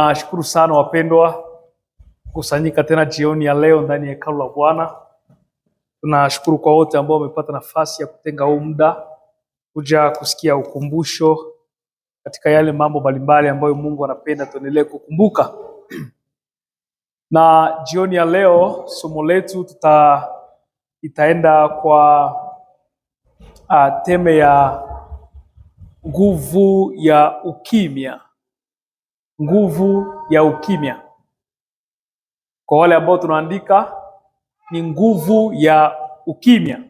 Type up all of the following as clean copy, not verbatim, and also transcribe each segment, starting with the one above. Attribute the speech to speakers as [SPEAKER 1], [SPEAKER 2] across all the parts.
[SPEAKER 1] Nashukuru sana wapendwa kukusanyika tena jioni ya leo ndani ya hekalu la Bwana. Tunashukuru kwa wote ambao wamepata nafasi ya kutenga huu muda kuja kusikia ukumbusho katika yale mambo mbalimbali ambayo Mungu anapenda tuendelee kukumbuka. Na jioni ya leo somo letu itaenda kwa teme ya nguvu ya ukimya. Nguvu ya ukimya. Kwa wale ambao tunaandika ni nguvu ya ukimya.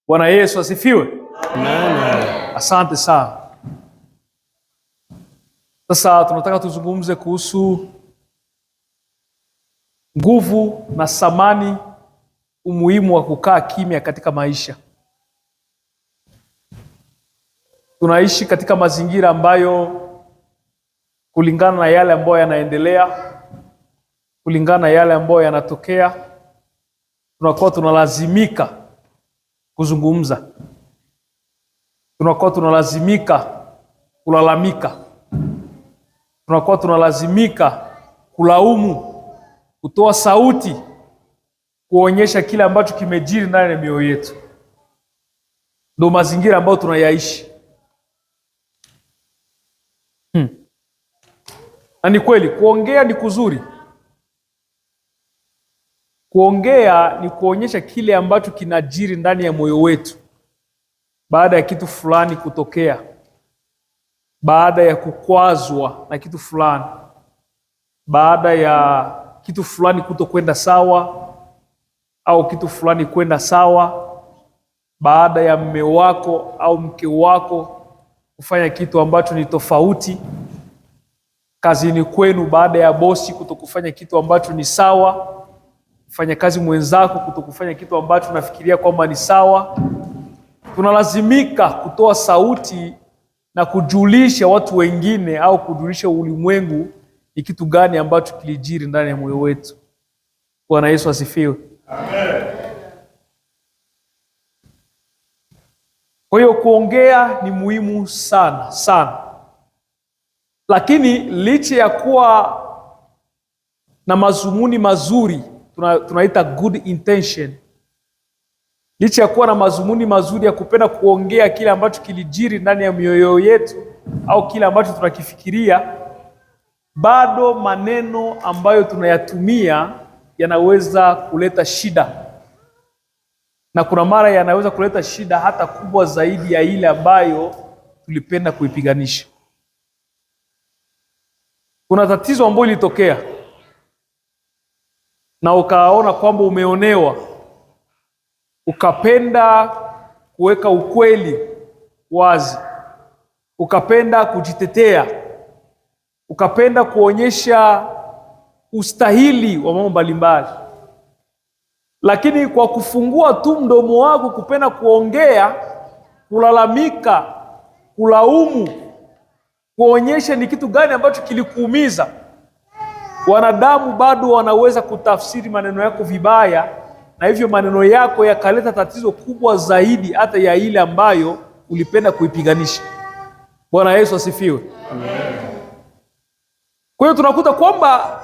[SPEAKER 1] Bwana Yesu asifiwe.
[SPEAKER 2] Amen.
[SPEAKER 1] Asante sana. Sasa tunataka tuzungumze kuhusu nguvu na thamani, umuhimu wa kukaa kimya katika maisha. Tunaishi katika mazingira ambayo kulingana na yale ambayo yanaendelea, kulingana na yale ambayo yanatokea, tunakuwa tunalazimika kuzungumza. Tunakuwa tunalazimika kulalamika. Tunakuwa tunalazimika kulaumu, kutoa sauti, kuonyesha kile ambacho kimejiri ndani ya mioyo yetu. Ndio mazingira ambayo tunayaishi. Na ni kweli kuongea ni kuzuri. Kuongea ni kuonyesha kile ambacho kinajiri ndani ya moyo wetu baada ya kitu fulani kutokea, baada ya kukwazwa na kitu fulani, baada ya kitu fulani kutokwenda sawa au kitu fulani kwenda sawa, baada ya mume wako au mke wako kufanya kitu ambacho ni tofauti, kazini kwenu baada ya bosi kutokufanya kitu ambacho ni sawa, mfanyakazi mwenzako kutokufanya kitu ambacho nafikiria kwamba ni sawa. Tunalazimika kutoa sauti na kujulisha watu wengine au kujulisha ulimwengu ni kitu gani ambacho kilijiri ndani ya moyo wetu. Bwana Yesu asifiwe.
[SPEAKER 2] Amen.
[SPEAKER 1] Kwa hiyo kuongea ni muhimu sana sana. Lakini licha ya kuwa na mazumuni mazuri, tunaita good intention, licha ya kuwa na mazumuni mazuri ya kupenda kuongea kile ambacho kilijiri ndani ya mioyo yetu au kile ambacho tunakifikiria, bado maneno ambayo tunayatumia yanaweza kuleta shida, na kuna mara yanaweza kuleta shida hata kubwa zaidi ya ile ambayo tulipenda kuipiganisha. Kuna tatizo ambalo lilitokea na ukaona kwamba umeonewa, ukapenda kuweka ukweli wazi, ukapenda kujitetea, ukapenda kuonyesha ustahili wa mambo mbalimbali. Lakini kwa kufungua tu mdomo wako kupenda kuongea, kulalamika, kulaumu, kuonyesha ni kitu gani ambacho kilikuumiza, wanadamu bado wanaweza kutafsiri maneno yako vibaya, na hivyo maneno yako yakaleta tatizo kubwa zaidi hata ya ile ambayo ulipenda kuipiganisha. Bwana Yesu asifiwe.
[SPEAKER 2] Amen.
[SPEAKER 1] Kwa hiyo tunakuta kwamba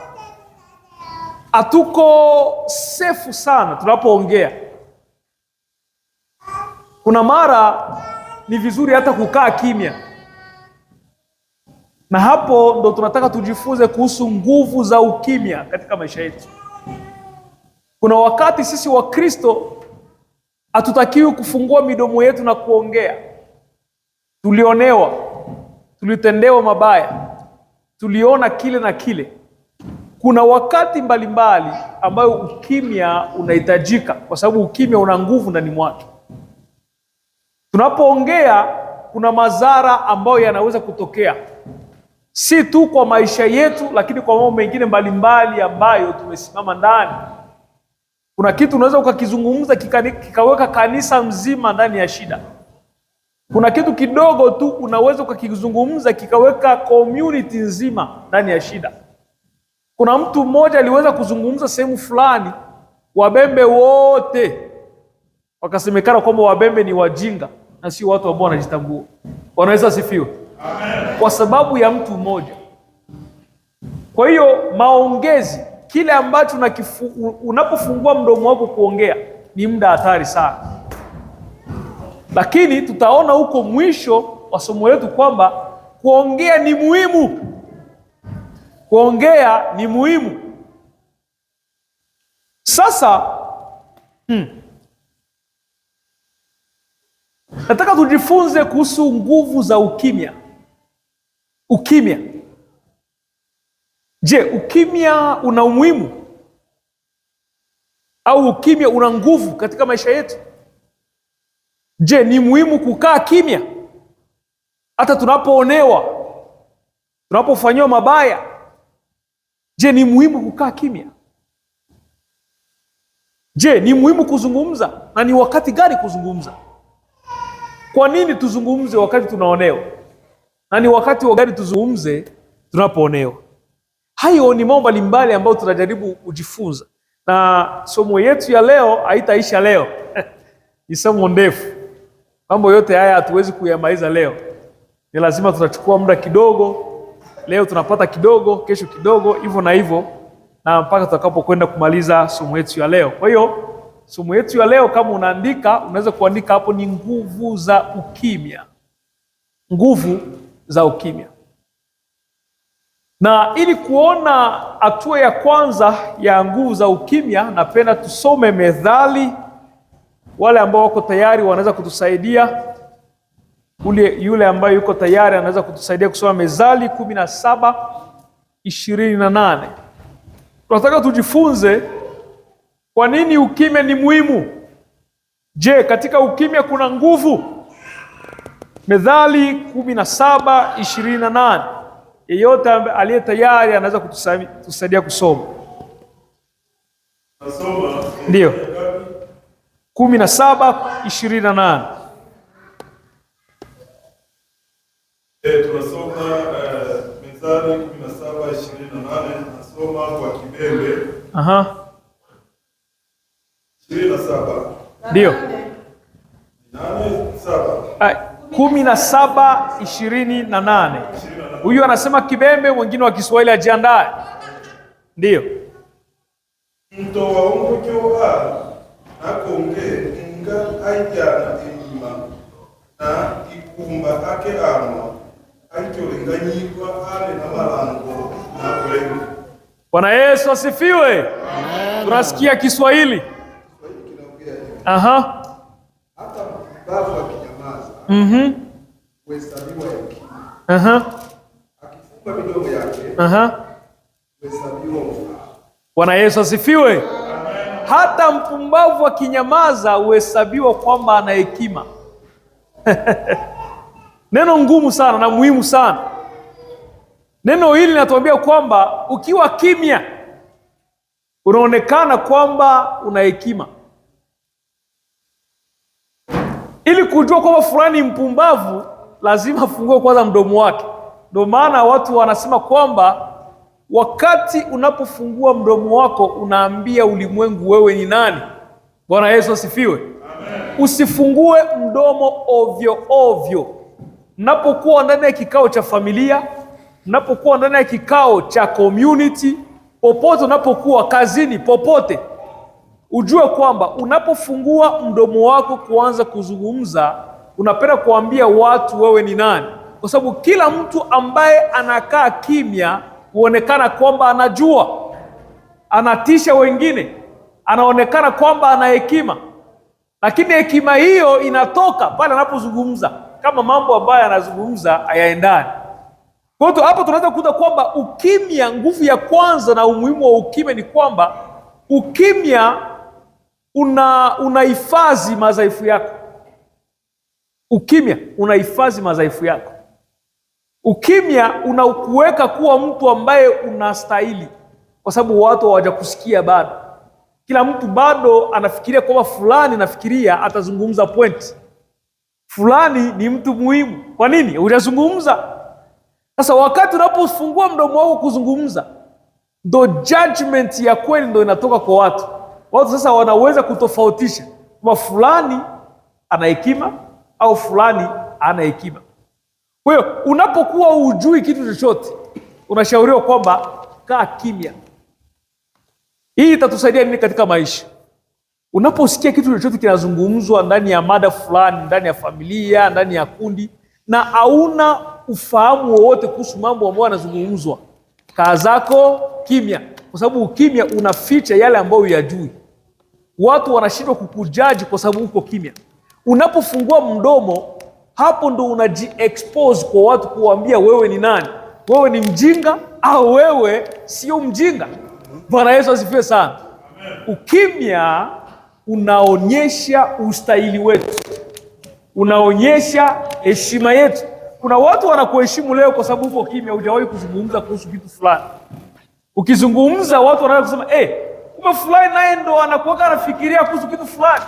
[SPEAKER 1] hatuko safe sana tunapoongea. Kuna mara ni vizuri hata kukaa kimya. Na hapo ndo tunataka tujifunze kuhusu nguvu za ukimya katika maisha yetu. Kuna wakati sisi Wakristo hatutakiwi kufungua midomo yetu na kuongea. Tulionewa, tulitendewa mabaya, tuliona kile na kile. Kuna wakati mbalimbali ambayo ukimya unahitajika, kwa sababu ukimya una nguvu ndani mwake. Tunapoongea kuna madhara ambayo yanaweza kutokea, si tu kwa maisha yetu, lakini kwa mambo mengine mbalimbali ambayo tumesimama ndani. Kuna kitu unaweza ukakizungumza kikaweka kanisa mzima ndani ya shida. Kuna kitu kidogo tu unaweza ukakizungumza kikaweka community nzima ndani ya shida. Kuna mtu mmoja aliweza kuzungumza sehemu fulani, Wabembe wote wakasemekana kwamba Wabembe ni wajinga na si watu ambao wanajitambua. Wanaweza sifiwe.
[SPEAKER 2] Amen.
[SPEAKER 1] Kwa sababu ya mtu mmoja. Kwa hiyo maongezi, kile ambacho unapofungua mdomo wako kuongea ni muda hatari sana, lakini tutaona huko mwisho wa somo letu kwamba kuongea ni muhimu. Kuongea ni muhimu. Sasa nataka tujifunze kuhusu nguvu za ukimya. Ukimya. Je, ukimya una umuhimu? Au ukimya una nguvu katika maisha yetu? Je, ni muhimu kukaa kimya hata tunapoonewa, tunapofanyiwa mabaya? Je, ni muhimu kukaa kimya? Je, ni muhimu kuzungumza? Na ni wakati gani kuzungumza? Kwa nini tuzungumze wakati tunaonewa? Na ni wakati gani tuzungumze tunapoonewa? Hayo ni mambo mbalimbali ambayo tunajaribu kujifunza, na somo yetu ya leo haitaisha leo. Ni somo ndefu. Mambo yote haya hatuwezi kuyamaliza leo. Ni lazima tutachukua muda kidogo. Leo tunapata kidogo, kesho kidogo, hivyo na hivyo, na mpaka tutakapokwenda kumaliza somo yetu ya leo. Kwa hiyo somo yetu ya leo, kama unaandika, unaweza kuandika hapo, ni nguvu za ukimya. Nguvu za ukimya. Na ili kuona hatua ya kwanza ya nguvu za ukimya, napenda tusome Methali. Wale ambao wako tayari wanaweza kutusaidia. Yule ambaye yuko tayari anaweza kutusaidia kusoma Methali 17:28. Tunataka tujifunze kwa nini ukimya ni muhimu. Je, katika ukimya kuna nguvu? Methali 17:28. Yeyote aliye tayari anaweza kutusaidia kusoma.
[SPEAKER 2] Nasoma.
[SPEAKER 1] Ndio. 17:28.
[SPEAKER 2] Tunasoma Methali 17:28. Nasoma kwa kibembe. 27.
[SPEAKER 1] Ndio.
[SPEAKER 2] 17:28.
[SPEAKER 1] Huyu anasema kibembe, mwingine wa Kiswahili ajiandae. Ndio.
[SPEAKER 2] Mto wa ungujo nakonge nga aijana enyima na ikumba ake amwa aitolenganyirwa ale na malango na kulenga.
[SPEAKER 1] Bwana Yesu asifiwe. Tunasikia Kiswahili.
[SPEAKER 2] Hata mpumbavu akinyamaza huhesabiwa hekima. Akifumba midomo yake huhesabiwa ufahamu.
[SPEAKER 1] Bwana Yesu asifiwe. Hata mpumbavu akinyamaza huhesabiwa kwamba ana hekima. Neno ngumu sana na muhimu sana. Neno hili linatuambia kwamba ukiwa kimya unaonekana kwamba una hekima. Ili kujua kwamba fulani mpumbavu, lazima afungue kwanza mdomo wake. Ndio maana watu wanasema kwamba wakati unapofungua mdomo wako unaambia ulimwengu wewe ni nani. Bwana Yesu asifiwe. Amen. Usifungue mdomo ovyo ovyo. Mnapokuwa ndani ya kikao cha familia, mnapokuwa ndani ya kikao cha community, popote unapokuwa kazini, popote, ujue kwamba unapofungua mdomo wako kuanza kuzungumza, unapenda kuambia watu wewe ni nani. Kwa sababu kila mtu ambaye anakaa kimya huonekana kwamba anajua, anatisha wengine, anaonekana kwamba ana hekima. Lakini hekima hiyo inatoka pale anapozungumza, kama mambo ambayo anazungumza hayaendani. Kwa hiyo hapo tunaweza kukuta kwamba ukimya, nguvu ya kwanza na umuhimu wa ukimya ni kwamba ukimya unahifadhi madhaifu yako. Ukimya unahifadhi madhaifu yako. Ukimya unakuweka kuwa mtu ambaye unastahili, kwa sababu watu hawajakusikia bado. Kila mtu bado anafikiria kwamba fulani, nafikiria atazungumza point fulani, ni mtu muhimu. Kwa nini hujazungumza? Sasa wakati unapofungua mdomo wako kuzungumza, ndo judgment ya kweli ndo inatoka kwa watu. Watu sasa wanaweza kutofautisha kwamba fulani ana hekima au fulani hana hekima. Kwa hiyo unapokuwa hujui kitu chochote, unashauriwa kwamba kukaa kimya. Hii itatusaidia nini katika maisha? Unaposikia kitu chochote kinazungumzwa ndani ya mada fulani, ndani ya familia, ndani ya kundi, na hauna ufahamu wowote kuhusu mambo ambayo yanazungumzwa, kaa zako kimya, kwa sababu ukimya unaficha yale ambayo huyajui. Watu wanashindwa kukujaji kwa sababu uko kimya. Unapofungua mdomo, hapo ndo unaji-expose kwa watu, kuwaambia wewe ni nani, wewe ni mjinga au wewe sio mjinga. Bwana Yesu asifiwe sana. Ukimya unaonyesha ustahili wetu, unaonyesha heshima yetu. Kuna watu wanakuheshimu leo kwa sababu uko kimya, hujawahi kuzungumza kuhusu kitu fulani. Ukizungumza watu wanaanza kusema kumbe fulani naye ndo anakuwa anafikiria kuhusu kitu fulani,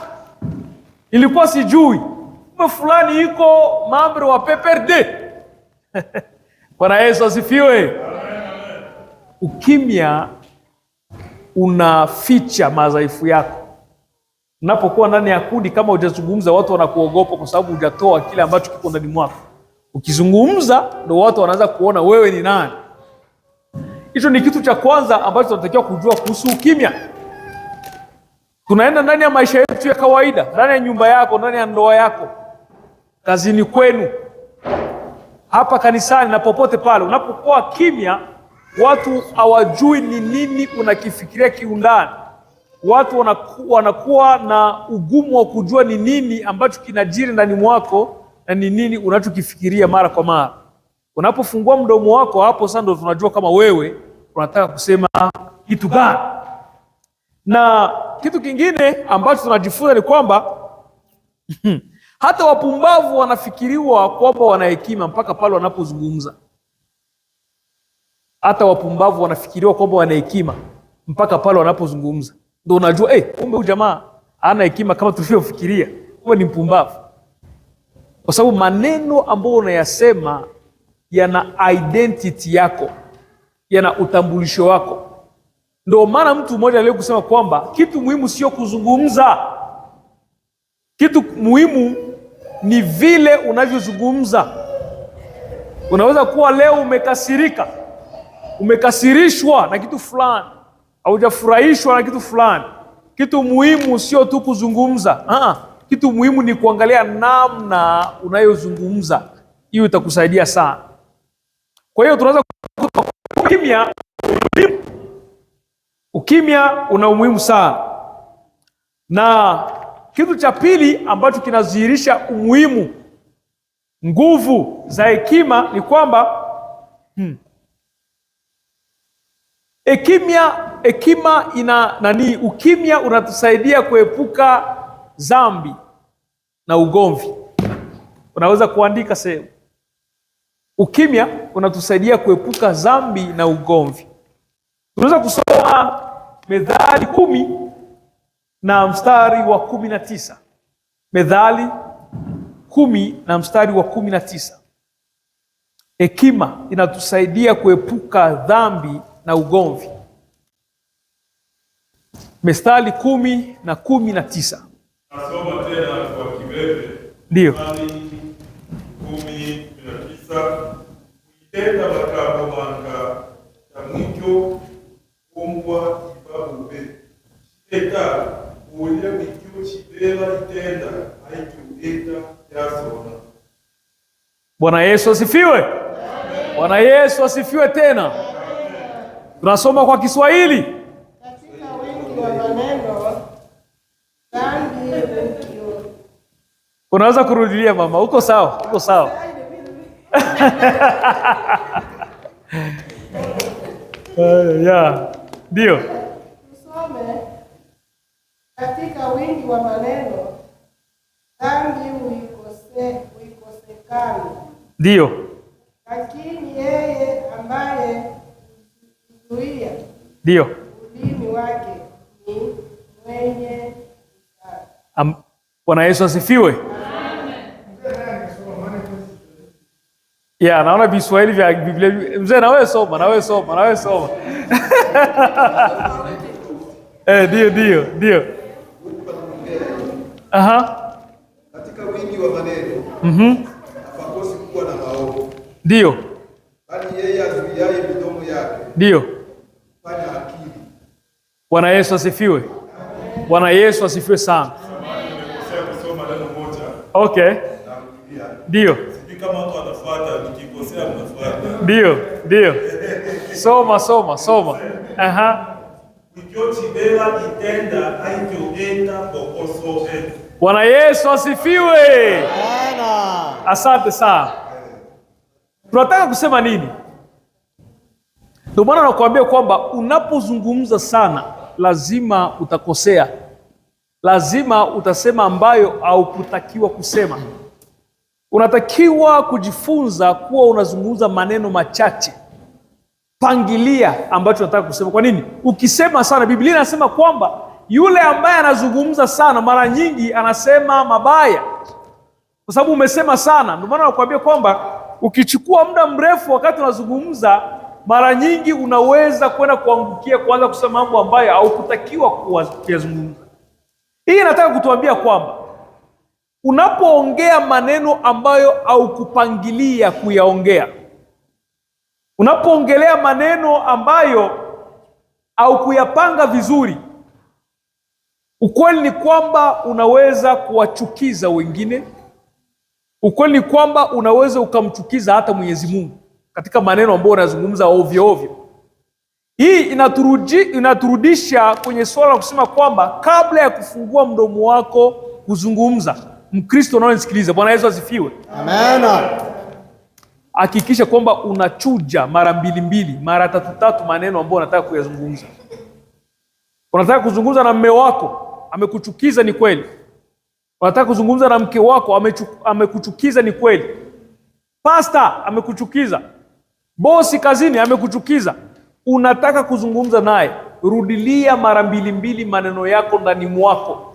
[SPEAKER 1] ilikuwa sijui. Kumbe fulani iko member wa PPRD. Bwana Yesu asifiwe. Ukimya unaficha madhaifu yako. Unapokuwa ndani ya kundi, kama hujazungumza, watu wanakuogopa kwa sababu hujatoa kile ambacho kiko ndani mwako. Ukizungumza ndio watu wanaanza kuona wewe ni nani. Hicho ni kitu cha kwanza ambacho tunatakiwa kujua kuhusu ukimya. Tunaenda ndani ya maisha yetu ya kawaida, ndani ya nyumba yako, ndani ya ndoa yako, kazini kwenu, hapa kanisani na popote pale. Unapokuwa kimya, watu hawajui ni nini unakifikiria kiundani. Watu wanakuwa na ugumu wa kujua ni nini ambacho kinajiri ndani mwako na ni nini unachokifikiria mara kwa mara. Unapofungua mdomo wako, hapo sasa ndio tunajua kama wewe unataka kusema kitu gani. Na kitu kingine ambacho tunajifunza ni kwamba hata wapumbavu wanafikiriwa kwamba wana hekima mpaka pale wanapozungumza. Hata wapumbavu wanafikiriwa kwamba wana hekima mpaka pale wanapozungumza. Ndio unajua kumbe huyu jamaa hana hekima kama tulivyofikiria, kumbe ni mpumbavu. Kwa sababu maneno ambayo unayasema yana identity yako, yana utambulisho wako. Ndio maana mtu mmoja leo kusema kwamba kitu muhimu sio kuzungumza. Kitu muhimu ni vile unavyozungumza. Unaweza kuwa leo umekasirika, umekasirishwa na kitu fulani, haujafurahishwa na kitu fulani. Kitu muhimu sio tu kuzungumza. Kitu muhimu ni kuangalia namna unayozungumza. Hiyo itakusaidia sana. Kwa hiyo tunaweza ukimya. Ukimya una umuhimu sana. Na kitu cha pili ambacho kinadhihirisha umuhimu, nguvu za hekima ni kwamba hekima ina nani? Ukimya unatusaidia kuepuka dhambi na ugomvi. Unaweza kuandika sehemu, ukimya unatusaidia kuepuka dhambi na ugomvi. Tunaweza kusoma Methali 10 na mstari wa 19. Methali 10 na mstari wa 19. Hekima inatusaidia kuepuka dhambi na ugomvi. Methali 10 na 19.
[SPEAKER 3] Nasoma tena kwa Kibebe.
[SPEAKER 1] Ndio.
[SPEAKER 3] 10:19. Kuitenda magambo manga tamwikyo ombwa ibabube. Eta uye wikyo chibela itenda aitueta yasona.
[SPEAKER 1] Bwana Yesu asifiwe. Bwana Yesu asifiwe tena. Tunasoma kwa Kiswahili.
[SPEAKER 4] Katika wingi wa maneno dhambi hukio.
[SPEAKER 1] Unaweza kurudilia mama, uko sawa? Uko sawa. Ndio.
[SPEAKER 4] Tusome katika wingi wa maneno dhambi huikosekana.
[SPEAKER 1] Ndio.
[SPEAKER 4] Lakini yeye ambaye huzuia
[SPEAKER 1] Ndio.
[SPEAKER 4] ulimi wake ni mwenye
[SPEAKER 1] Bwana Yesu asifiwe. Naona Kiswahili vya Biblia. Mzee na wewe soma, na wewe soma, na wewe soma. Ndio.
[SPEAKER 2] Katika wingi wa maneno hapakosi kuwa na maovu.
[SPEAKER 1] Ndio.
[SPEAKER 2] Bali yeye azuiaye midomo yake
[SPEAKER 1] ndio Bwana Yesu asifiwe. Bwana Yesu asifiwe sana.
[SPEAKER 3] Kusoma neno moja.
[SPEAKER 1] Okay. Ndio.
[SPEAKER 3] Sijui kama watu wanafuata, nikikosea mnafuata.
[SPEAKER 1] Ndio. Soma. Aha.
[SPEAKER 3] Wikyo chibela itenda aityoenda bokoso e.
[SPEAKER 1] Bwana Yesu asifiwe. Asante sana. Tunataka kusema nini? Ndio maana nakuambia kwamba unapozungumza sana lazima utakosea. Lazima utasema ambayo haukutakiwa kusema. Unatakiwa kujifunza kuwa unazungumza maneno machache. Pangilia ambacho unataka kusema. Kwa nini? Ukisema sana, Biblia inasema kwamba yule ambaye anazungumza sana mara nyingi anasema mabaya. Kwa sababu umesema sana. Ndio maana nakuambia kwamba ukichukua muda mrefu wakati unazungumza, mara nyingi unaweza kwenda kuangukia kuanza kusema mambo ambayo haukutakiwa kuyazungumza. Hii inataka kutuambia kwamba unapoongea maneno ambayo haukupangilia kuyaongea, unapoongelea maneno ambayo haukuyapanga vizuri, ukweli ni kwamba unaweza kuwachukiza wengine. Ukweli ni kwamba unaweza ukamchukiza hata Mwenyezi Mungu katika maneno ambayo unazungumza ovyo ovyo. Hii inaturudisha kwenye swala la kusema kwamba kabla ya kufungua mdomo wako kuzungumza, Mkristo unaonisikiliza, Bwana Yesu asifiwe.
[SPEAKER 5] Amen.
[SPEAKER 1] Hakikisha kwamba unachuja mara mbili, mara tatu maneno ambayo unataka kuyazungumza. Unataka kuzungumza na mume wako, amekuchukiza, ni kweli. Unataka kuzungumza na mke wako, amekuchukiza, ni kweli. Pasta amekuchukiza. Bosi kazini amekuchukiza. Unataka kuzungumza naye, rudilia mara mbili maneno yako ndani mwako,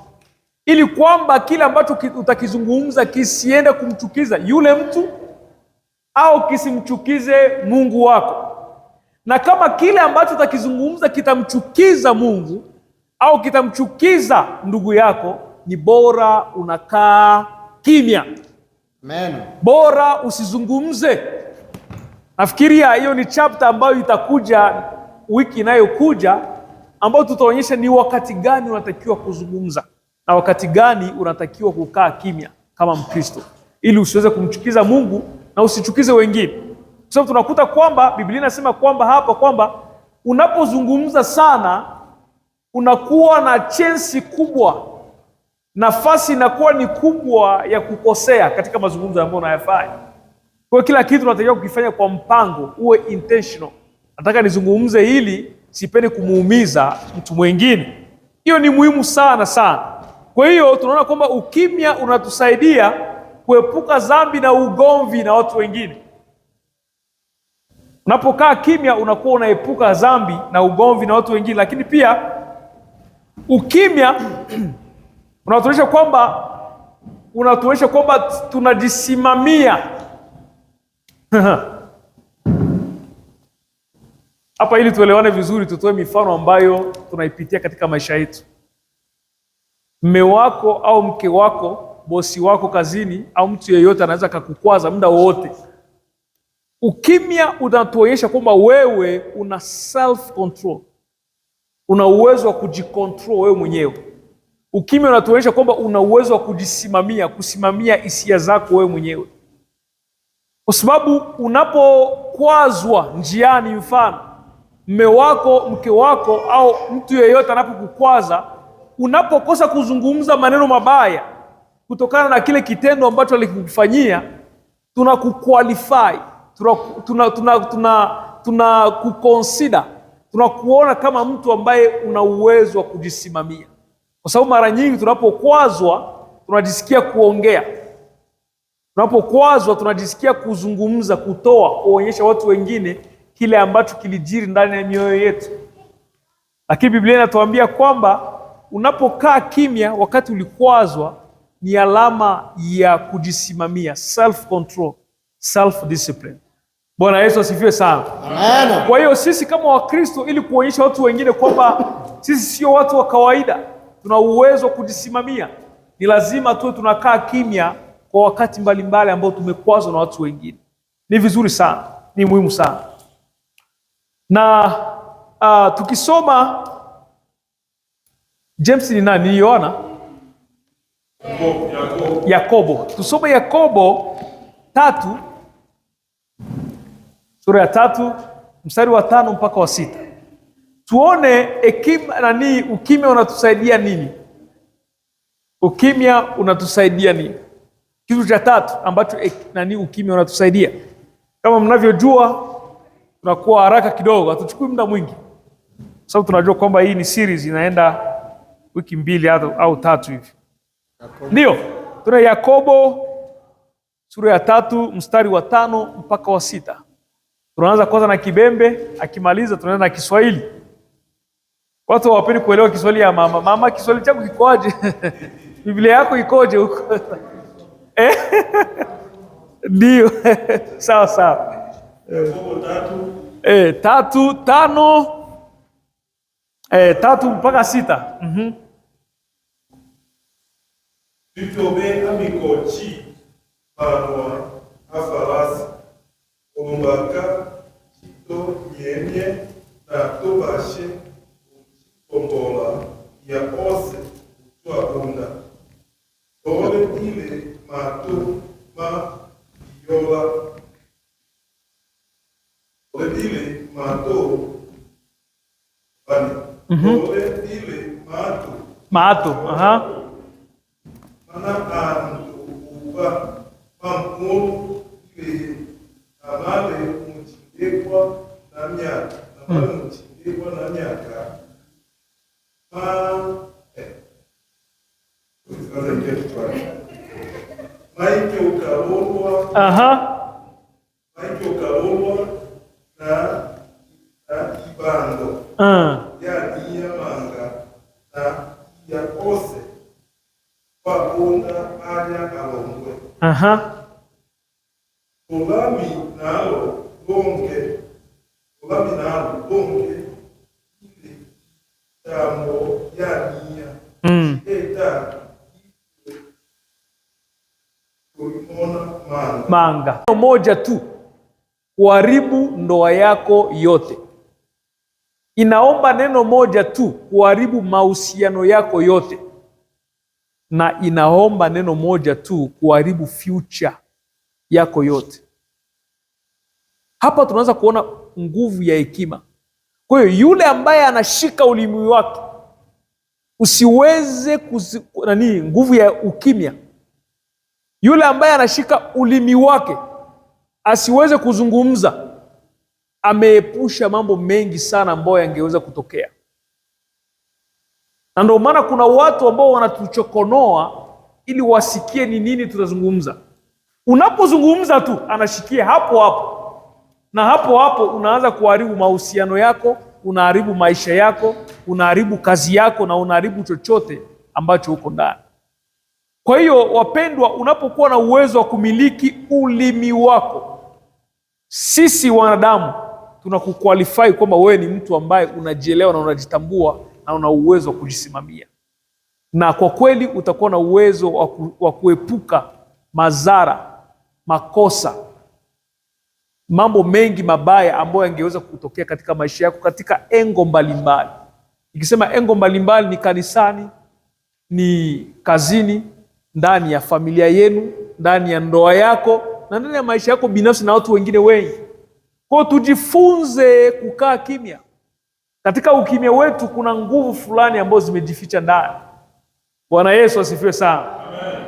[SPEAKER 1] ili kwamba kile ambacho utakizungumza kisiende kumchukiza yule mtu au kisimchukize Mungu wako. Na kama kile ambacho utakizungumza kitamchukiza Mungu au kitamchukiza ndugu yako, ni bora unakaa kimya.
[SPEAKER 5] Amen.
[SPEAKER 1] Bora usizungumze. Nafikiria hiyo ni chapter ambayo itakuja wiki inayokuja, ambayo tutaonyesha ni wakati gani unatakiwa kuzungumza na wakati gani unatakiwa kukaa kimya kama Mkristo, ili usiweze kumchukiza Mungu na usichukize wengine. Kwa sababu tunakuta kwamba Biblia inasema kwamba hapa kwamba unapozungumza sana unakuwa na chance kubwa, nafasi inakuwa ni kubwa ya kukosea katika mazungumzo ambayo unayafanya. Kwa kila kitu unatakiwa kukifanya kwa mpango, uwe intentional. Nataka nizungumze hili, sipendi kumuumiza mtu mwingine. Hiyo ni muhimu sana sana. Kwa hiyo tunaona kwamba ukimya unatusaidia kuepuka dhambi na ugomvi na watu wengine. Unapokaa kimya unakuwa unaepuka dhambi na ugomvi na watu wengine, lakini pia ukimya unatuonyesha kwamba tunajisimamia. Hapa ili tuelewane vizuri, tutoe mifano ambayo tunaipitia katika maisha yetu. Mme wako au mke wako, bosi wako kazini, au mtu yeyote anaweza kukukwaza muda wote. Ukimya unatuonyesha kwamba wewe una self control, una uwezo wa kujikontrol wewe mwenyewe. Ukimya unatuonyesha kwamba una uwezo wa kujisimamia, kusimamia hisia zako wewe mwenyewe. Kwa sababu unapokwazwa njiani, mfano mme wako, mke wako au mtu yeyote anapokukwaza, unapokosa kuzungumza maneno mabaya kutokana na kile kitendo ambacho alikufanyia, tunakuqualify, tunakuconsider, tunakuona kama mtu ambaye una uwezo wa kujisimamia. Kwa sababu mara nyingi tunapokwazwa tunajisikia kuongea. Tunapokwazwa tunajisikia kuzungumza, kuonyesha watu wengine kile ambacho kilijiri ndani ya mioyo yetu. Lakini Biblia inatuambia kwamba unapokaa kimya wakati ulikwazwa ni alama ya kujisimamia, self control, self discipline. Bwana Yesu asifiwe sana.
[SPEAKER 5] Amen.
[SPEAKER 1] Kwa hiyo sisi kama Wakristo, ili kuonyesha watu wengine kwamba sisi sio watu wa kawaida, tuna uwezo wa kujisimamia, ni lazima tuwe tunakaa kimya kwa wakati mbalimbali ambao tumekwazwa na watu wengine. Ni vizuri sana, ni muhimu sana. Na tukisoma James ni nani? Ni Yohana? Yakobo. Tusome Yakobo 3, sura ya 3 mstari wa 5 mpaka wa 6. Tuone ukimya unatusaidia nini? Ukimya unatusaidia nini? Kitu cha 3 ambacho ukimya unatusaidia. Kama mnavyojua, tunakuwa haraka kidogo, hatuchukui muda mwingi, sababu tunajua kwamba hii ni series inaenda wiki 2 au 3 hivi. Ndio, tuna Yakobo sura ya 3 mstari wa 5 mpaka wa 6. Tunaanza kwanza na Kibembe, akimaliza tunaenda na Kiswahili. Watu hawapendi kuelewa Kiswahili ya mama. Mama, Kiswahili chako kikoje? Biblia yako ikoje huko? Ndio. Sawa sawa.
[SPEAKER 3] Yakobo
[SPEAKER 1] 3, 5, 3 mpaka 6.
[SPEAKER 3] Tutobe amikochi panwa afarasi olumbaka chito nyemye na tobashe kombola ya ose tuabunda ole ile mato ma yola ole ile mato bani ole ile mato mana antu uba pampulu ile amale mchindekwa na miaka amale mchindekwa na miaka maike ukalolwa na ibando ya niya manga na ya ose Pakunda anya alongwe. Olami nalo longe ile tambo ya nia. Eta kuimona manga.
[SPEAKER 1] Moja tu kuharibu ndoa yako yote. Inaomba neno moja tu kuharibu mahusiano yako yote. Na inaomba neno moja tu kuharibu future yako yote. Hapa tunaanza kuona nguvu ya hekima. Kwa hiyo yule ambaye anashika ulimi wake usiweze nguvu ya ukimya. Yule ambaye anashika ulimi wake asiweze kuzungumza, ameepusha mambo mengi sana ambayo yangeweza kutokea. Na ndio maana kuna watu ambao wanatuchokonoa ili wasikie ni nini tutazungumza. Unapozungumza tu anashikia hapo hapo, na hapo hapo unaanza kuharibu mahusiano yako, unaharibu maisha yako, unaharibu kazi yako, na unaharibu chochote ambacho uko ndani. Kwa hiyo wapendwa, unapokuwa na uwezo wa kumiliki ulimi wako, sisi wanadamu tunakuqualify kwamba wewe ni mtu ambaye unajielewa na unajitambua na una uwezo wa kujisimamia, na kwa kweli utakuwa na uwezo wa kuepuka madhara, makosa, mambo mengi mabaya ambayo yangeweza kutokea katika maisha yako katika engo mbalimbali. Ikisema engo mbalimbali, ni kanisani, ni kazini, ndani ya familia yenu, ndani ya ndoa yako, na ndani ya maisha yako binafsi na watu wengine wengi. Kwa tujifunze kukaa kimya. Katika ukimya wetu kuna nguvu fulani ambazo zimejificha ndani. Bwana Yesu asifiwe sana. Amen.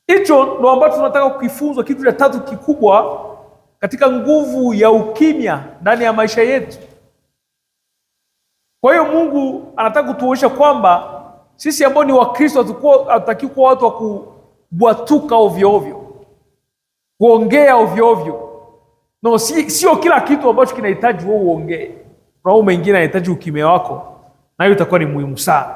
[SPEAKER 1] Hicho ndo ambacho tunataka kukifunzwa, kitu cha 3 kikubwa katika nguvu ya ukimya ndani ya maisha yetu. Kwa hiyo Mungu anataka kutuonyesha kwamba sisi ambao ni Wakristo hatutaki kuwa watu wa kubwatuka ovyo ovyo, kuongea ovyo ovyo. No, sio kila kitu ambacho kinahitaji wewe uongee. Kuna mambo mengine yanahitaji ukimya wako, na hiyo itakuwa ni muhimu sana.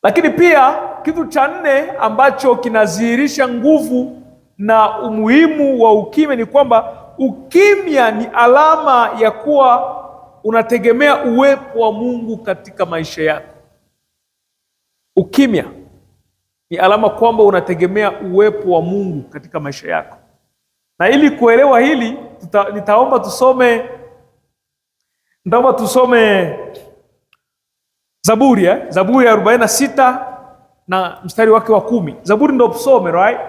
[SPEAKER 1] Lakini pia kitu cha 4 ambacho kinadhihirisha nguvu na umuhimu wa ukimya ni kwamba ukimya ni alama ya kuwa unategemea uwepo wa Mungu katika maisha yako. Ukimya ni alama kwamba unategemea uwepo wa Mungu katika maisha yako. Na ili kuelewa hili, nitaomba tusome Zaburi Zaburi ya 46 na mstari wake wa 10. Zaburi ndio psome, right?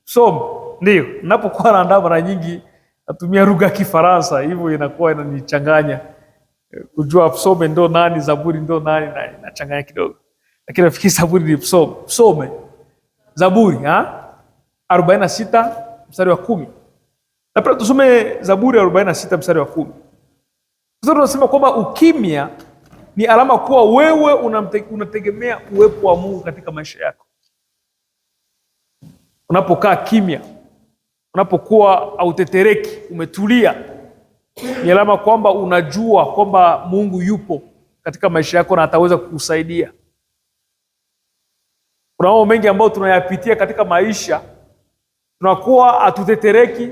[SPEAKER 1] Psome. Ndio. Ninapokuwa naandaa mara nyingi natumia lugha ya Kifaransa, hivyo inakuwa inanichanganya. Kujua psome ndo nani, Zaburi ndo nani, na inachanganya kidogo. Lakini nafikiri Zaburi ni psome. Psome. Zaburi 46 mstari wa 10. Napenda tusome Zaburi ya 46 mstari wa 10. Sasa tunasema kwamba ukimya ni alama kuwa wewe unategemea uwepo wa Mungu katika maisha yako. Unapokaa kimya, unapokuwa hautetereki, umetulia, ni alama kwamba unajua kwamba Mungu yupo katika maisha yako na ataweza kukusaidia. Kuna mambo mengi ambayo tunayapitia katika maisha, tunakuwa hatutetereki,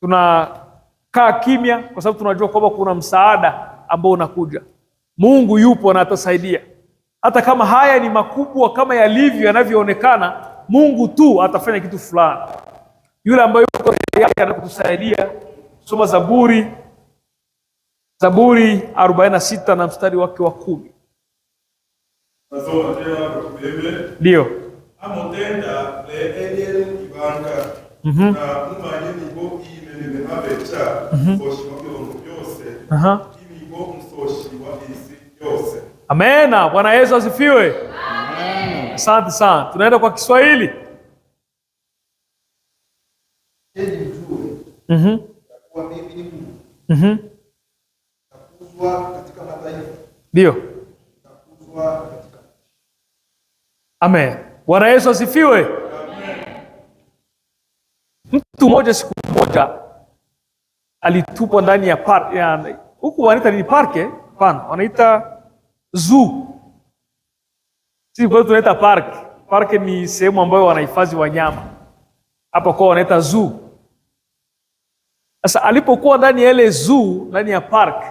[SPEAKER 1] tunakaa kimya kwa sababu tunajua kwamba kuna msaada ambao unakuja. Mungu yupo na atasaidia. Hata kama haya ni makubwa kama yalivyo yanavyoonekana, Mungu tu atafanya kitu fulani. Yule ambaye yuko tayari anakutusaidia. Soma Zaburi 46 na mstari wake wa 10.
[SPEAKER 3] Nasoma tena kwa Biblia.
[SPEAKER 1] Ndio.
[SPEAKER 3] Amotenda le Eliel ibanga. Na umanye nibo imene abecha foshi wa byongo byose. Nibo msoshi wa isi yose.
[SPEAKER 1] Amena. Bwana Yesu asifiwe. Amen. Asante sana. Tunaenda kwa Kiswahili.
[SPEAKER 2] Kwa mimi ni Mungu. Takuzwa katika mataifa.
[SPEAKER 1] Ndio.
[SPEAKER 2] Takuzwa katika.
[SPEAKER 1] Amen. Bwana Yesu asifiwe. Amen. Mtu mmoja siku moja alitupwa ndani ya park, huku wanaita ni parke? Hapana, wanaita zoo. Sisi kwa tunaita park. Park ni sehemu ambayo wanahifadhi wanyama. Hapa kwa wanaita zoo. Sasa alipokuwa ndani ya ile zoo, ndani ya park,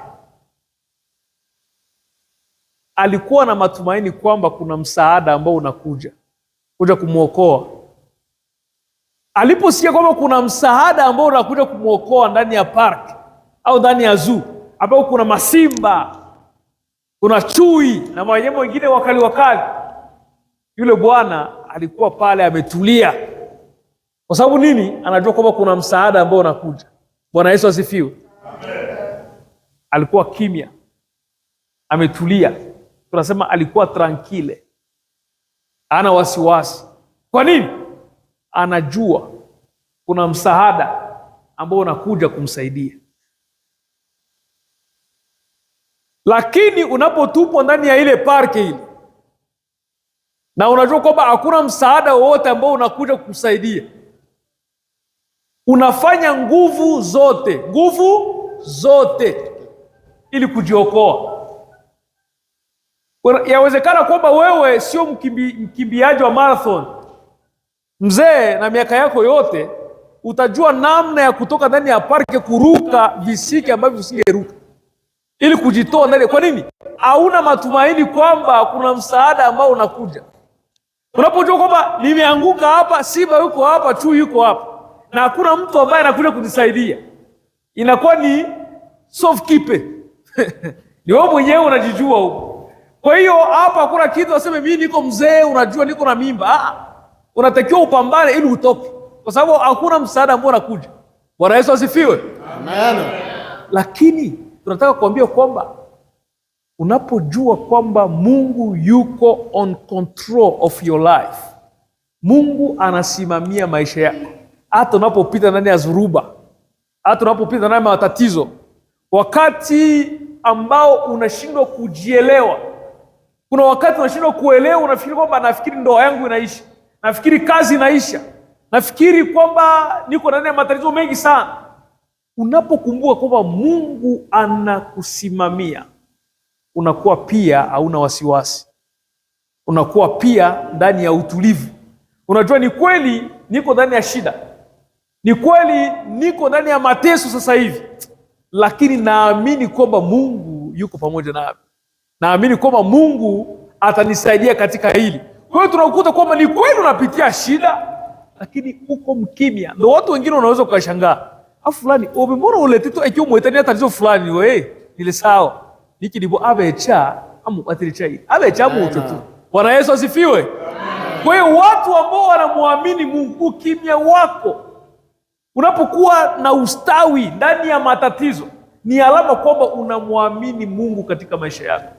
[SPEAKER 1] alikuwa na matumaini kwamba kuna msaada ambao unakuja kumwokoa. Aliposikia kwamba kuna msaada ambao unakuja kumwokoa ndani ya park au ndani ya zoo, ambao kuna masimba, kuna chui na wanyama wengine wakali, yule bwana alikuwa pale ametulia. Kwa sababu nini? Anajua kwamba kuna msaada ambao unakuja. Bwana Yesu asifiwe. Amen. Alikuwa kimya, ametulia. Tunasema alikuwa tranquile, hana wasiwasi. Kwa nini? Anajua kuna msaada ambao unakuja kumsaidia. Lakini unapotupwa ndani ya ile parki ile na unajua kwamba hakuna msaada wowote ambao unakuja kukusaidia, unafanya nguvu zote ili kujiokoa. Yawezekana kwamba wewe sio mkimbiaji wa marathon mzee, na miaka yako yote utajua namna ya kutoka ndani ya parki kuruka visiki ambavyo usingeruka ili kujitoa ndani. Kwa nini? Hauna matumaini kwamba kuna msaada ambao unakuja. Unapojua kwamba nimeanguka hapa, simba yuko hapa, chui yuko hapa, na hakuna mtu ambaye anakuja kunisaidia, inakuwa ni soft kipe. Ni wewe mwenyewe unajijua huko. Kwa hiyo hapa hakuna kitu aseme mimi niko mzee, unajua niko na mimba. Unatakiwa upambane ili utoke, kwa sababu hakuna msaada ambao unakuja. Bwana Yesu asifiwe.
[SPEAKER 5] Amen.
[SPEAKER 1] Lakini tunataka kuambia kwamba unapojua kwamba Mungu yuko on control of your life, Mungu anasimamia maisha yako, hata unapopita ndani ya zuruba, hata unapopita ndani ya matatizo, wakati ambao unashindwa kujielewa. Kuna wakati unashindwa kuelewa, unafikiri kwamba nafikiri ndoa yangu inaisha, nafikiri kazi inaisha, nafikiri kwamba niko ndani ya matatizo mengi sana. Unapokumbuka kwamba Mungu anakusimamia, unakuwa pia hauna wasiwasi, unakuwa pia ndani ya utulivu. Unajua ni kweli niko ndani ya shida, ni kweli niko ndani ya mateso sasa hivi, lakini naamini kwamba Mungu yuko pamoja nami, naamini kwamba Mungu atanisaidia katika hili. Kwa hiyo tunakuta kwamba ni kweli unapitia shida, lakini uko mkimya. Ndio watu wengine wanaweza kukashangaa, afu fulani mbona ulete tu ikiwa mwetania tatizo fulani, wewe nile sawa niki ndipo abecha amubatirichai abe chamu tu. Bwana Yesu asifiwe. Kwa hiyo watu ambao wanamwamini Mungu, ukimya wako unapokuwa na ustawi ndani ya matatizo ni alama kwamba unamwamini Mungu katika maisha yako.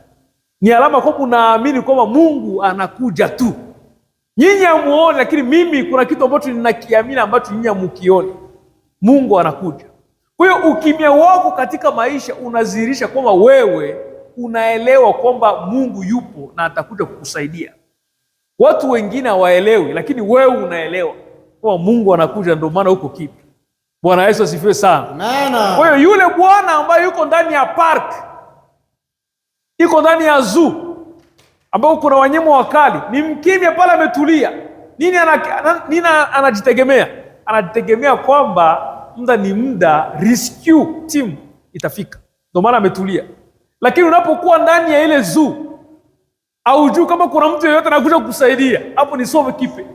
[SPEAKER 1] Ni alama kwamba unaamini kwamba Mungu anakuja tu. Nyinyi hamuoni, lakini mimi kuna kitu ambacho ninakiamini ambacho nyinyi hamukioni. Mungu anakuja. Kwa hiyo ukimya wako katika maisha unadhihirisha kwamba wewe unaelewa kwamba Mungu yupo na atakuja kukusaidia. Watu wengine hawaelewi, lakini wewe unaelewa kwamba Mungu anakuja, ndio maana uko kimya. Bwana Yesu asifiwe sana.
[SPEAKER 5] Amen.
[SPEAKER 1] Kwa hiyo yule bwana ambaye yuko ndani ya park, yuko ndani ya zoo ambao kuna wanyama wakali, ni mkimya pale, ametulia. Nini anajitegemea? Anajitegemea kwamba muda ni muda, rescue team itafika, ndio maana ametulia. Lakini unapokuwa ndani ya ile zoo, au juu kama kuna mtu yeyote anakuja kukusaidia, hapo ni sobe kipe.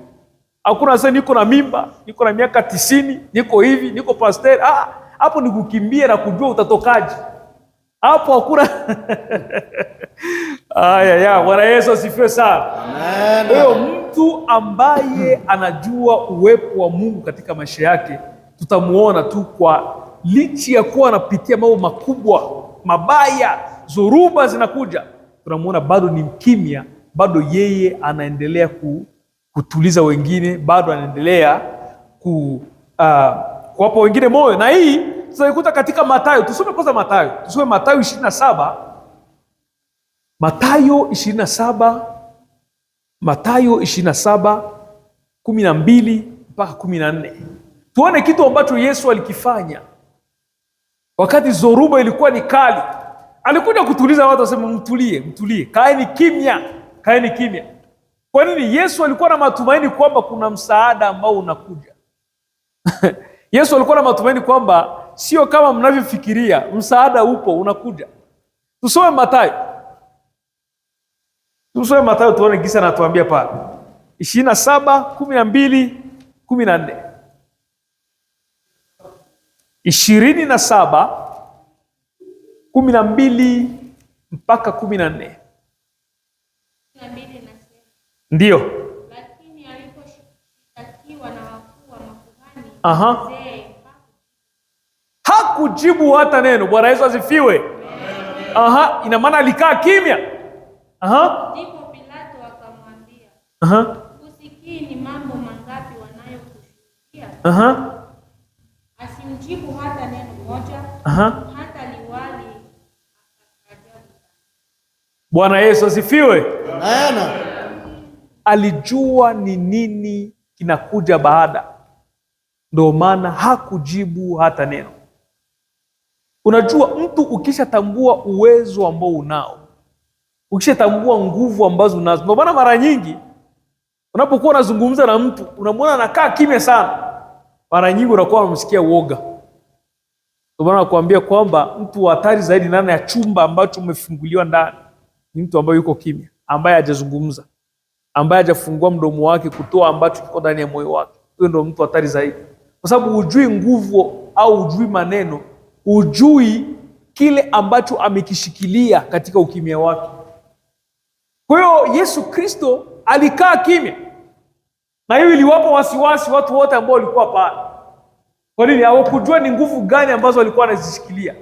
[SPEAKER 1] Hakuna sasa niko na mimba, niko na miaka 90, niko hivi, niko pastor. Hapo ni kukimbia na kujua utatokaje. Hapo hakuna Bwana Yesu asifiwe sana.
[SPEAKER 5] Amen.
[SPEAKER 1] Kwa hiyo mtu ambaye anajua uwepo wa Mungu katika maisha yake, tutamuona tu kwa lichi ya kuwa anapitia mambo makubwa, mabaya, zoruba zinakuja, tunamuona bado ni mkimya, bado yeye anaendelea kutuliza wengine, bado anaendelea kuwapa wengine moyo. Na hii tutaikuta katika Mathayo. Tusome kwanza Mathayo. Tusome Mathayo 27. Mathayo 27. Mathayo 27 12 mpaka 14. Tuone kitu ambacho Yesu alikifanya wakati zoruba ilikuwa ni kali. Alikuja kutuliza watu, asema mtulie, mtulie, kaeni kimya, kaeni kimya. Kwa nini? Yesu alikuwa na matumaini kwamba kuna msaada ambao unakuja. Yesu alikuwa na matumaini kwamba sio kama mnavyofikiria, msaada upo, unakuja. Tusome Mathayo. Tusome Mathayo tuone kisa anatuambia pale. 27 12 14. 27 12 mpaka 14. Ndio.
[SPEAKER 6] Lakini aliposhtakiwa na wakuu wa makuhani,
[SPEAKER 1] hakujibu hata neno. Bwana Yesu asifiwe. Ina maana alikaa kimya.
[SPEAKER 6] Ndipo Pilato akamwambia, usikii ni mambo mangapi wanayokushuhudia? Asimjibu hata neno moja, hata liwali akastaajabu.
[SPEAKER 1] Bwana Yesu asifiwe.
[SPEAKER 5] Amen.
[SPEAKER 1] Alijua ni nini kinakuja baada, ndio maana hakujibu hata neno. Unajua, mtu ukishatambua uwezo ambao unao, ukishatambua nguvu ambazo unazo, ndio maana mara nyingi unapokuwa unazungumza na mtu unamwona anakaa kimya sana, mara nyingi unakuwa unamsikia uoga. Ndio maana nakuambia kwamba mtu wa hatari zaidi ndani ya chumba ambacho umefunguliwa ndani ni mtu ambaye yuko kimya, ambaye hajazungumza, ambaye hajafungua mdomo wake kutoa ambacho kiko ndani ya moyo wake. Huyo ndio mtu hatari zaidi, kwa sababu hujui nguvu au hujui maneno, hujui kile ambacho amekishikilia katika ukimya wake. Kwa hiyo Yesu Kristo alikaa kimya, na hiyo iliwapa wasiwasi watu wote ambao walikuwa pale. Kwa nini? Hawakujua ni nguvu gani ambazo walikuwa wanazishikilia.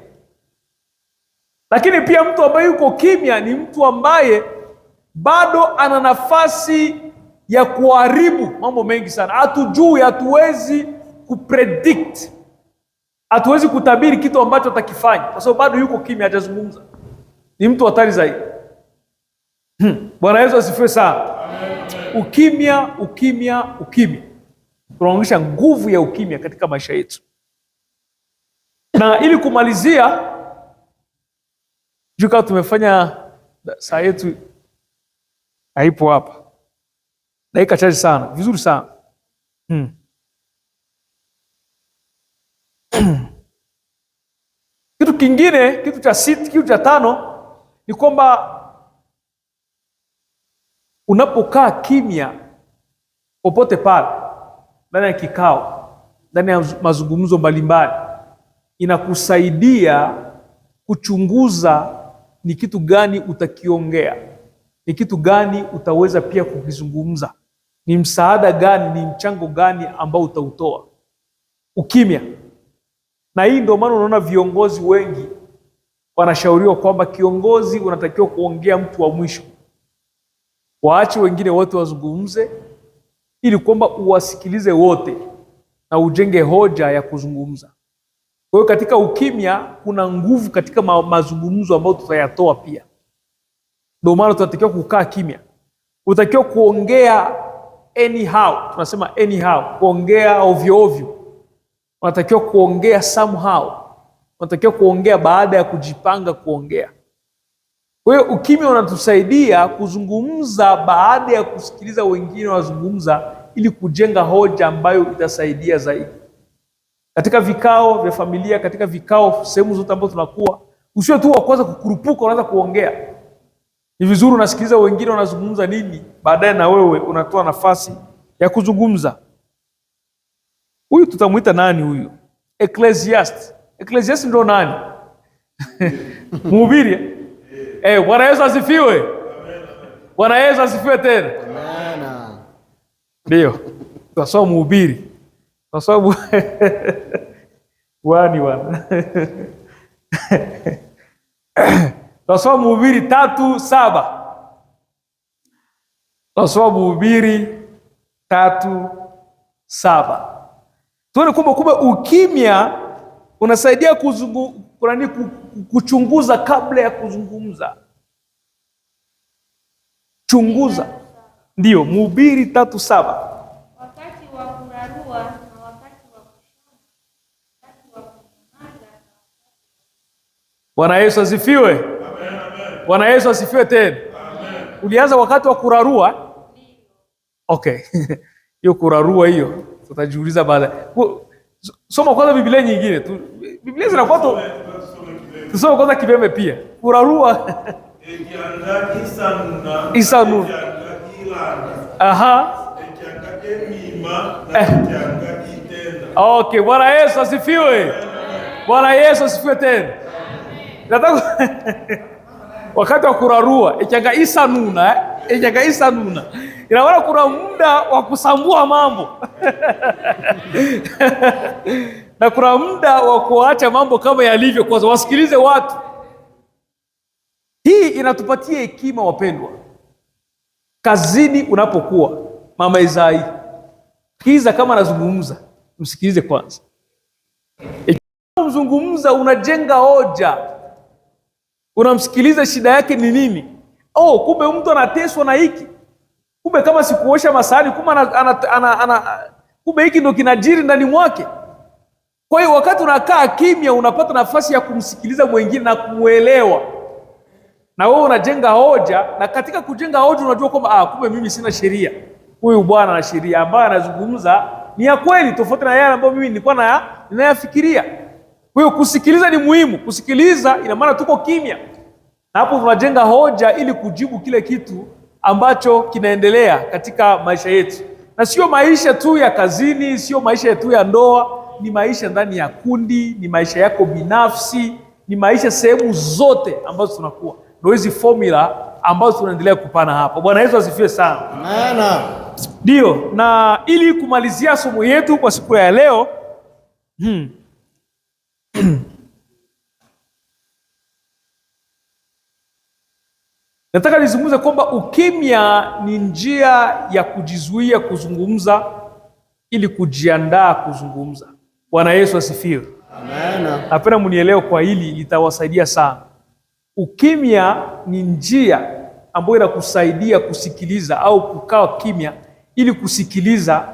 [SPEAKER 1] Lakini pia mtu ambaye yuko kimya ni mtu ambaye bado ana nafasi ya kuharibu mambo mengi sana. Hatujui, hatuwezi kupredict, hatuwezi kutabiri kitu ambacho atakifanya, kwa sababu bado yuko kimya, hajazungumza. Ni mtu hatari zaidi. Bwana Yesu asifiwe sana. Ukimya, ukimya, ukimya. Tunaonyesha nguvu ya ukimya katika maisha yetu. Na ili kumalizia, kama tumefanya saa yetu haipo hapa, dakika chache sana, vizuri sana. Kitu kingine, kitu cha sita, kitu cha tano ni kwamba unapokaa kimya popote pale, ndani ya kikao, ndani ya mazungumzo mbalimbali, inakusaidia kuchunguza ni kitu gani utakiongea, ni kitu gani utaweza pia kukizungumza, ni msaada gani, ni mchango gani ambao utautoa. Ukimya. Na hii ndio maana unaona viongozi wengi wanashauriwa kwamba kiongozi unatakiwa kuongea mtu wa mwisho, waache wengine wote wazungumze, ili kwamba uwasikilize wote na ujenge hoja ya kuzungumza. Kwa hiyo katika ukimya kuna nguvu katika mazungumzo ambayo tutayatoa pia. Ndio maana tunatakiwa kukaa kimya. Utakiwa kuongea anyhow, tunasema anyhow, kuongea ovyo ovyo. Unatakiwa kuongea somehow. Unatakiwa kuongea baada ya kujipanga kuongea. Kwa hiyo ukimya unatusaidia kuzungumza baada ya kusikiliza wengine wazungumza, ili kujenga hoja ambayo itasaidia zaidi. Katika vikao vya familia, katika vikao sehemu zote ambazo tunakuwa, usiwe tu wa kwanza kukurupuka unaanza kuongea. Ni vizuri unasikiliza wengine wanazungumza nini, baadaye na wewe unatoa nafasi ya kuzungumza. Huyu tutamuita nani huyu? Ecclesiastes. Ecclesiastes ndio nani? Mhubiri. Bwana Yesu asifiwe. Bwana Yesu asifiwe tena.
[SPEAKER 5] Amen.
[SPEAKER 1] Ndio. Tunasoma Mhubiri. Tunasoma wana. Tunasoma Mhubiri 3:7. Tunasoma Mhubiri 3:7. Tuone kwamba ukimya unasaidia kuchunguza kabla ya kuzungumza. Chunguza. Ndio, Mhubiri 3:7.
[SPEAKER 6] Wakati wa kurarua na wakati wa kushona, wakati wa kunyamaza.
[SPEAKER 1] Bwana Yesu asifiwe.
[SPEAKER 3] Amen.
[SPEAKER 1] Bwana Yesu asifiwe tena.
[SPEAKER 3] Amen.
[SPEAKER 1] Ulianza wakati wa kurarua? Okay. Hiyo kurarua hiyo tutajiuliza baadaye. Soma kwanza Biblia nyingine. Biblia zinakuwa tu. Tusome kwanza Kibembe pia. Kurarua. Isanuna. Aha. Okay, Bwana Yesu asifiwe. Bwana Yesu asifiwe tena. Nataka wakati wa kurarua ikianga isanuna, ikianga isanuna. Inaona kuna muda wa kusambua mambo. Na kuna muda wa kuacha mambo kama yalivyo, kwanza wasikilize watu. Hii inatupatia hekima, wapendwa. Kazini unapokuwa, Mama Izai, sikiza kama anazungumza, msikilize kwanza. Unapozungumza unajenga hoja. Unamsikiliza shida yake ni nini? Kumbe mtu anateswa na hiki. Kumbe kama sikuosha masahani, kumbe hiki ndo kinajiri ndani mwake. Kwa hiyo wakati unakaa kimya, unapata nafasi ya kumsikiliza mwingine na kumuelewa. Na wewe unajenga hoja, na katika kujenga hoja unajua kwamba kumbe mimi sina sheria. Huyu bwana ana sheria ambayo anazungumza ni ya kweli, tofauti na yale ambayo mimi nilikuwa ninayafikiria. Kwa hiyo kusikiliza ni muhimu. Kusikiliza ina maana tuko kimya. Na hapo tunajenga hoja ili kujibu kile kitu ambacho kinaendelea katika maisha yetu. Na sio maisha tu ya kazini, sio maisha tu ya ndoa, ni maisha ndani ya kundi, ni maisha yako binafsi, ni maisha sehemu zote ambazo tunakuwa. Ndio hizi formula ambazo tunaendelea kupana hapa. Bwana Yesu asifiwe sana.
[SPEAKER 5] Amen.
[SPEAKER 1] Ndio, na ili kumalizia somo yetu kwa siku ya leo, nataka nizungumze kwamba ukimya ni njia ya kujizuia kuzungumza ili kujiandaa kuzungumza. Bwana Yesu asifiwe.
[SPEAKER 5] Amen.
[SPEAKER 1] Napenda mnielewe kwa hili, litawasaidia sana. Ukimya ni njia ambayo inakusaidia kusikiliza au kukaa kimya ili kusikiliza,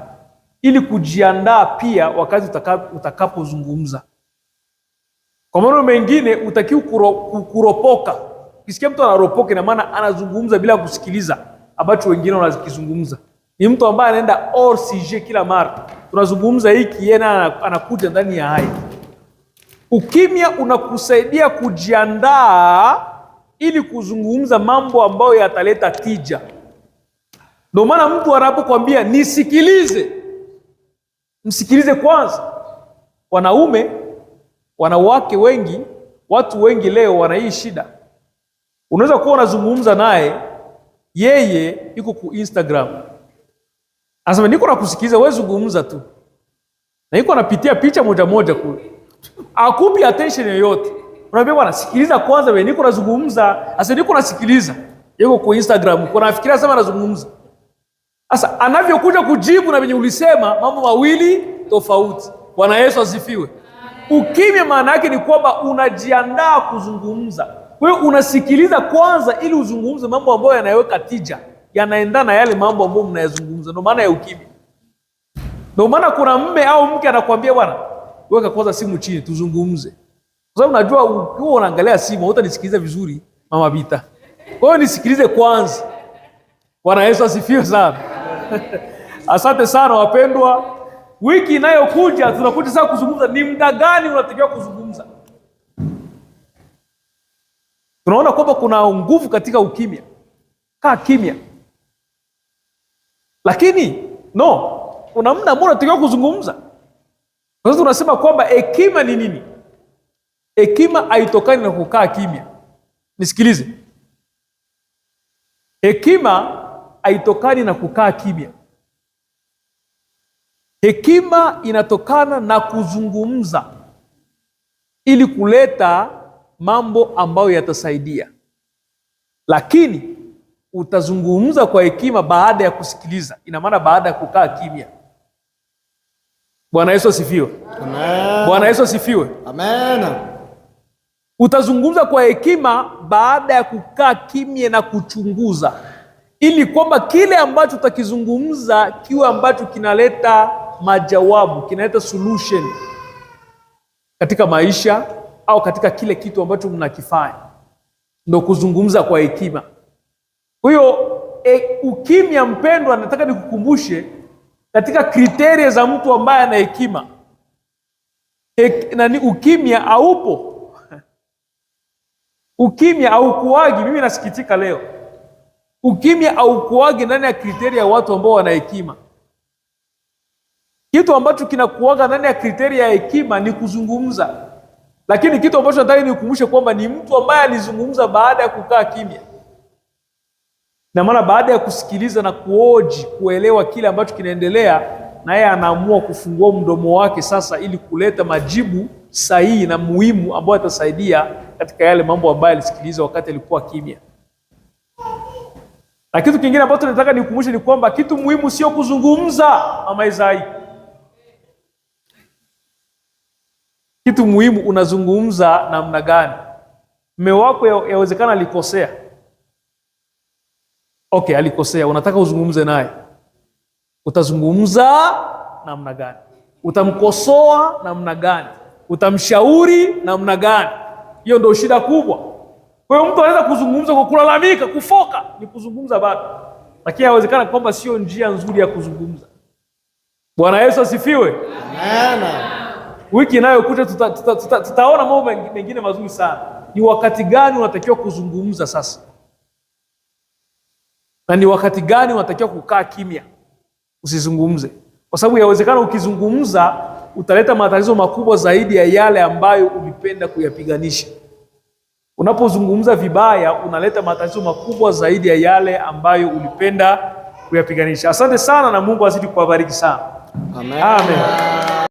[SPEAKER 1] ili kujiandaa pia wakati utakapozungumza. Kwa maneno mengine, utakiwa kuropoka. Ukisikia mtu anaropoka, ina maana anazungumza bila kusikiliza ambacho wengine wanakizungumza. Ni mtu ambaye anaenda hors sujet kila mara. Tunazungumza hiki, yeye anakuja ndani ya hai. Ukimya unakusaidia kujiandaa ili kuzungumza mambo ambayo yataleta tija. Ndio maana mtu anapokuambia nisikilize, msikilize kwanza. Wanaume, wanawake wengi, watu wengi leo wana hii shida. Unaweza kuwa unazungumza naye, yeye yuko ku Instagram, anasema niko nakusikiliza, wewe zungumza tu, na yuko anapitia picha moja moja kule, akupi attention yoyote. Unaambia bwana, sikiliza kwanza, wewe niko nazungumza. Asa niko nasikiliza, yuko ku Instagram, uko nafikiria sema anazungumza. Sasa anavyokuja kujibu na venye ulisema mambo mawili tofauti. Bwana Yesu asifiwe. Ukimya maana yake ni kwamba unajiandaa kuzungumza. Kwa hiyo unasikiliza kwanza ili uzungumze mambo ambayo yanayoweka tija, yanaendana na yale mambo ambayo mnayazungumza. Ndio maana ya ukimya. Ndio maana kuna mume au mke anakuambia bwana, weka kwanza simu chini tuzungumze. Kwa sababu unajua ukiwa unaangalia simu hutanisikiliza vizuri mama Vita. Kwa hiyo nisikilize kwanza. Bwana Yesu asifiwe sana. Asante sana wapendwa. Wiki inayokuja tunakuja sasa kuzungumza ni muda gani unatakiwa kuzungumza. Tunaona kwamba kuna nguvu katika ukimya. Kaa kimya. Lakini kuna muda ambao unatakiwa kuzungumza. Kwa sababu tunasema kwamba hekima ni nini? Hekima haitokani na kukaa kimya. Nisikilize. Hekima haitokani na kukaa kimya. Hekima inatokana na kuzungumza ili kuleta mambo ambayo yatasaidia. Lakini utazungumza kwa hekima baada ya kusikiliza. Ina maana baada ya kukaa kimya. Bwana Yesu asifiwe.
[SPEAKER 5] Amen.
[SPEAKER 1] Bwana Yesu asifiwe.
[SPEAKER 5] Amen.
[SPEAKER 1] Utazungumza kwa hekima baada ya kukaa kimya na kuchunguza, ili kwamba kile ambacho utakizungumza kiwe ambacho kinaleta majawabu, kinaleta solution katika maisha au katika kile kitu ambacho mnakifanya. Ndio kuzungumza kwa hekima. Kwa hiyo ukimya, mpendwa, nataka nikukumbushe katika kriteria za mtu ambaye ana hekima. Ukimya haupo. Ukimya haukuagi. Mimi nasikitika leo, ukimya haukuagi ndani ya kriteria ya watu ambao wana hekima. Kitu ambacho kinakuaga ndani ya kriteria ya hekima ni kuzungumza. Lakini kitu ambacho nataka nikukumbushe kwamba ni mtu ambaye alizungumza baada ya kukaa kimya. Na maana baada ya kusikiliza na kuoji, kuelewa kile ambacho kinaendelea, na yeye anaamua kufungua mdomo wake sasa ili kuleta majibu sahihi na muhimu ambayo yatasaidia katika yale mambo ambayo alisikiliza wakati alikuwa kimya. Na kitu kingine ambacho nataka nikukumbushe ni kwamba kitu muhimu sio kuzungumza, Mama Izai. Kitu muhimu, unazungumza namna gani? Mume wako yawezekana alikosea. Okay, alikosea, unataka uzungumze naye. Utazungumza namna gani? Utamkosoa namna gani? Utamshauri namna gani? Hiyo ndio shida kubwa. Kwa hiyo mtu anaweza kuzungumza kwa kulalamika, kufoka, ni kuzungumza bado. Lakini haiwezekana kwamba sio njia nzuri ya kuzungumza. Bwana Yesu asifiwe.
[SPEAKER 5] Amen.
[SPEAKER 1] Wiki inayokuja tutaona mambo mengine mazuri sana. Ni wakati gani unatakiwa kuzungumza sasa? Na ni wakati gani unatakiwa kukaa kimya usizungumze? Kwa sababu yawezekana ukizungumza utaleta matatizo makubwa zaidi ya yale ambayo ulipenda kuyapiganisha. Unapozungumza vibaya unaleta matatizo makubwa zaidi ya yale ambayo ulipenda kuyapiganisha. Asante sana na Mungu azidi kuwabariki sana.
[SPEAKER 5] Amen.
[SPEAKER 1] Amen.